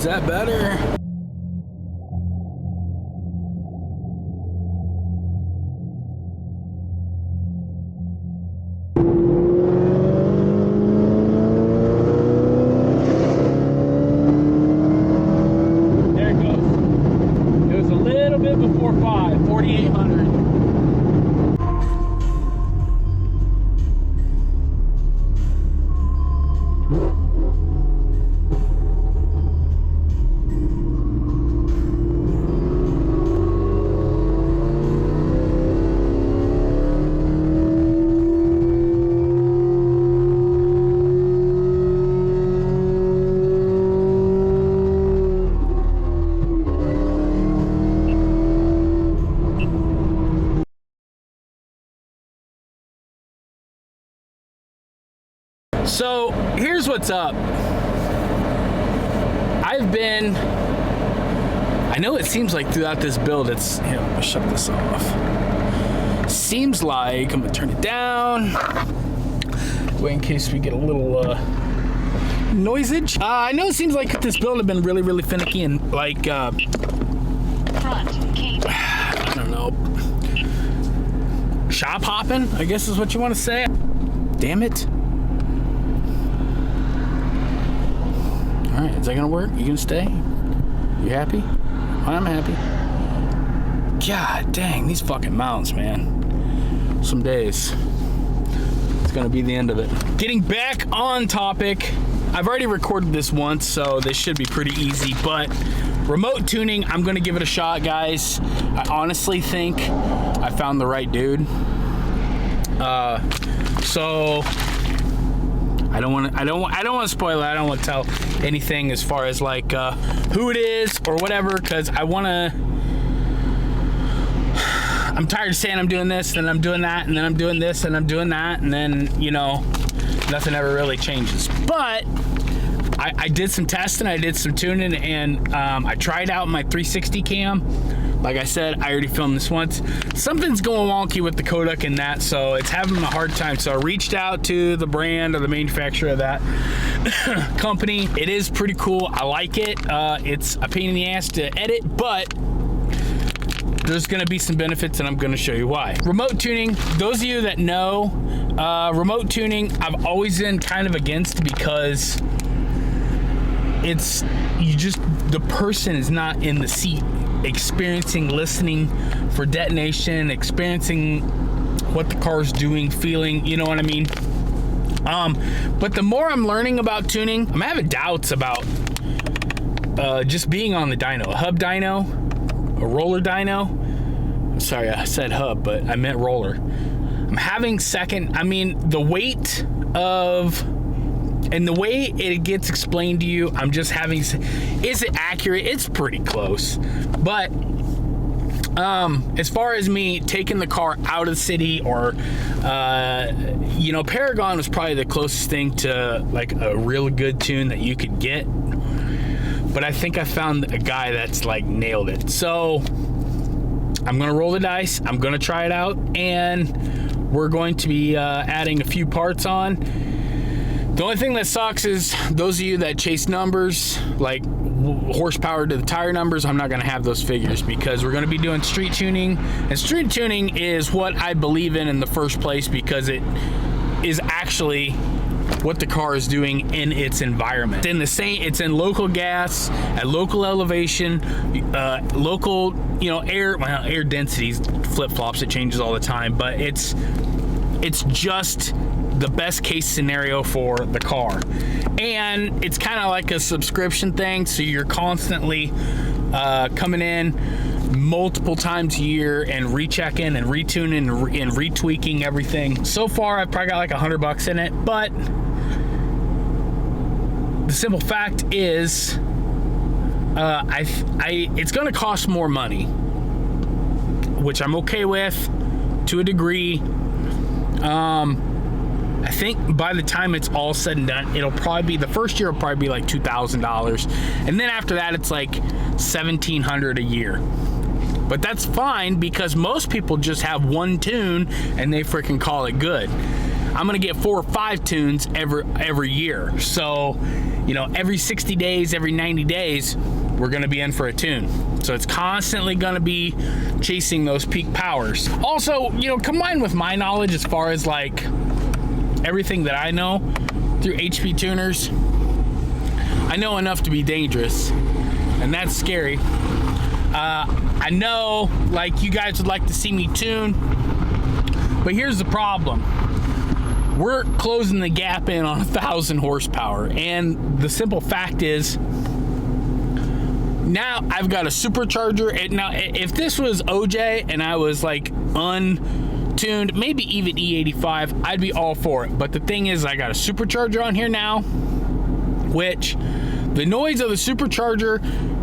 Is that better? There it goes. It was a little bit before 5, 4,800. So here's what's up. I know it seems like throughout this build, it's, here, let me shut this off. Seems like, I'm gonna turn it down. Wait in case we get a little noisage. I know it seems like this build has been really, really finicky and like, I don't know, shop hopping, I guess is what you want to say. Damn it. All right, is that gonna work? You gonna stay? You happy? I'm happy. God dang, these fucking mounts, man. Some days, it's gonna be the end of it. Getting back on topic, I've already recorded this once, so this should be pretty easy, but remote tuning, I'm gonna give it a shot, guys. I honestly think I found the right dude. So I don't want to spoil it. I don't want to tell anything as far as like who it is or whatever, because I'm tired of saying I'm doing this, then I'm doing that, and then I'm doing this, and I'm doing that, and then, you know, nothing ever really changes. But I did some testing, I did some tuning, and I tried out my 360 cam. Like I said, I already filmed this once. Something's going wonky with the codec and that, so it's having a hard time. So I reached out to the brand or the manufacturer of that company. It is pretty cool. I like it. It's a pain in the ass to edit, but there's gonna be some benefits, and I'm gonna show you why. Remote tuning, those of you that know, remote tuning, I've always been kind of against, because the person is not in the seat experiencing, listening for detonation, experiencing what the car's doing, feeling, you know what I mean? But the more I'm learning about tuning, I'm having doubts about just being on the dyno. A hub dyno, a roller dyno. Sorry, I said hub, but I meant roller. I'm having the weight of, and the way it gets explained to you, I'm just having, is it accurate? It's pretty close. But as far as me taking the car out of the city, or you know, Paragon was probably the closest thing to like a real good tune that you could get. But I think I found a guy that's like nailed it. So I'm gonna roll the dice, I'm gonna try it out, and we're going to be adding a few parts on. The only thing that sucks is those of you that chase numbers, like horsepower to the tire numbers, I'm not gonna have those figures, because we're gonna be doing street tuning, and street tuning is what I believe in the first place, because it is actually what the car is doing in its environment. It's in local gas, at local elevation, local, you know, air density flip-flops, it changes all the time, but it's just the best case scenario for the car. And it's kind of like a subscription thing, so you're constantly coming in multiple times a year and rechecking and retuning and retweaking everything. So far I've probably got like $100 in it, but the simple fact is it's gonna cost more money, which I'm okay with to a degree. I think by the time it's all said and done, it'll probably be, the first year will probably be like $2,000, and then after that it's like $1,700 a year. But that's fine, because most people just have one tune and they freaking call it good. I'm gonna get 4 or 5 tunes every year, so you know, every 60 days, every 90 days, we're gonna be in for a tune. So it's constantly gonna be chasing those peak powers. Also, you know, combined with my knowledge as far as like everything that I know through HP tuners, I know enough to be dangerous, and that's scary. I know, like, you guys would like to see me tune, but here's the problem. We're closing the gap in on 1,000 horsepower, and the simple fact is, now I've got a supercharger. Now, if this was OJ and I was like untuned, maybe even E85, I'd be all for it. But the thing is, I got a supercharger on here now, which the noise of the supercharger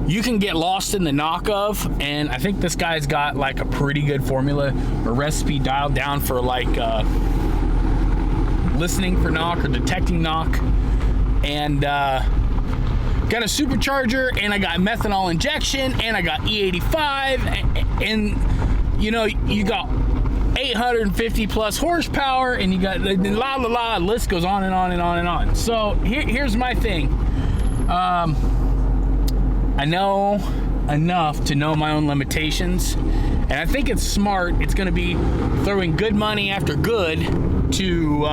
you can get lost in the knock of, and I think this guy's got like a pretty good formula or recipe dialed down for like listening for knock or detecting knock. And got a supercharger, and I got methanol injection, and I got E85, and you know, you got 850 plus horsepower, and you got the list goes on and on and on and on. So here's my thing. I know enough to know my own limitations, and I think it's smart. It's going to be throwing good money after good to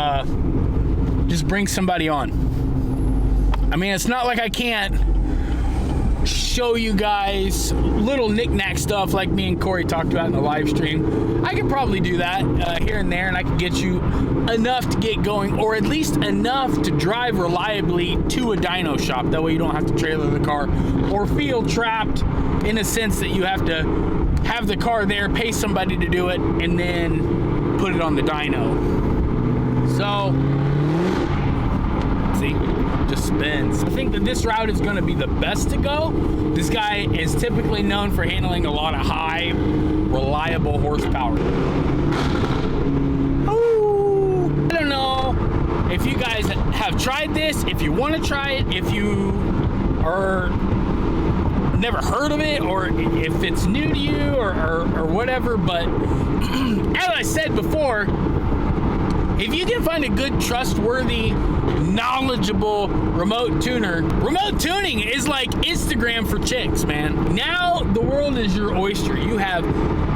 just bring somebody on. I mean, it's not like I can't show you guys little knick-knack stuff like me and Corey talked about in the live stream. I could probably do that here and there, and I could get you enough to get going, or at least enough to drive reliably to a dyno shop. That way you don't have to trailer the car or feel trapped in a sense that you have to have the car there, pay somebody to do it, and then put it on the dyno. So, see, just spins. I think that this route is going to be the best to go. This guy is typically known for handling a lot of high, reliable horsepower. Ooh, I don't know if you guys have tried this, if you want to try it, if you are never heard of it, or if it's new to you, or whatever. But as I said before, if you can find a good, trustworthy, knowledgeable remote tuner, remote tuning is like Instagram for chicks, man. Now the world is your oyster. You have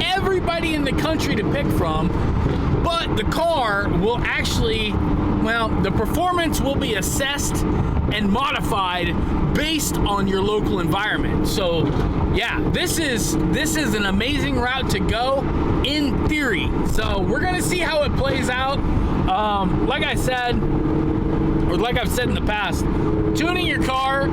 everybody in the country to pick from, but the car will actually, well, the performance will be assessed and modified based on your local environment. So yeah, this is an amazing route to go in theory. So we're gonna see how it plays out. Like I said, or like I've said in the past, tuning your car,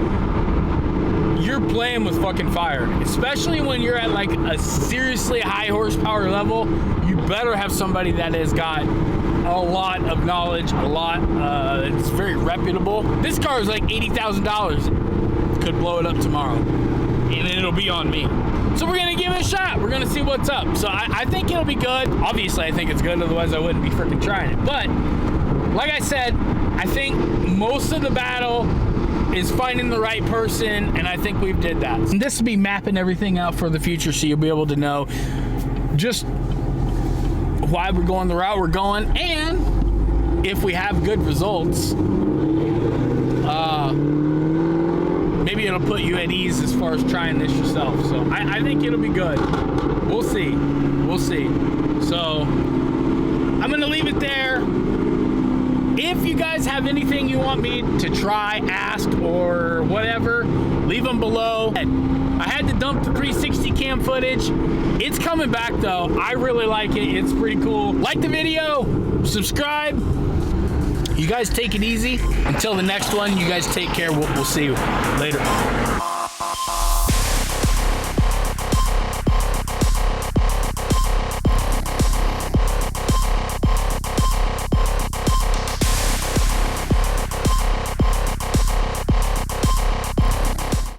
you're playing with fucking fire. Especially when you're at like a seriously high horsepower level, you better have somebody that has got a lot of knowledge, it's very reputable. This car is like $80,000. Could blow it up tomorrow, and it'll be on me. So we're gonna give it a shot. We're gonna see what's up. So I think it'll be good. Obviously, I think it's good. Otherwise, I wouldn't be freaking trying it. But like I said, I think most of the battle is finding the right person, and I think we've did that. And this will be mapping everything out for the future, so you'll be able to know just why we're going the route we're going, and if we have good results, maybe it'll put you at ease as far as trying this yourself. So I think it'll be good. We'll see. We'll see. So I'm gonna leave it there. If you guys have anything you want me to try, ask, or whatever, leave them below. I had to dump the 360 cam footage. It's coming back though. I really like it. It's pretty cool. Like the video, subscribe. You guys take it easy. Until the next one, you guys take care. We'll see you later.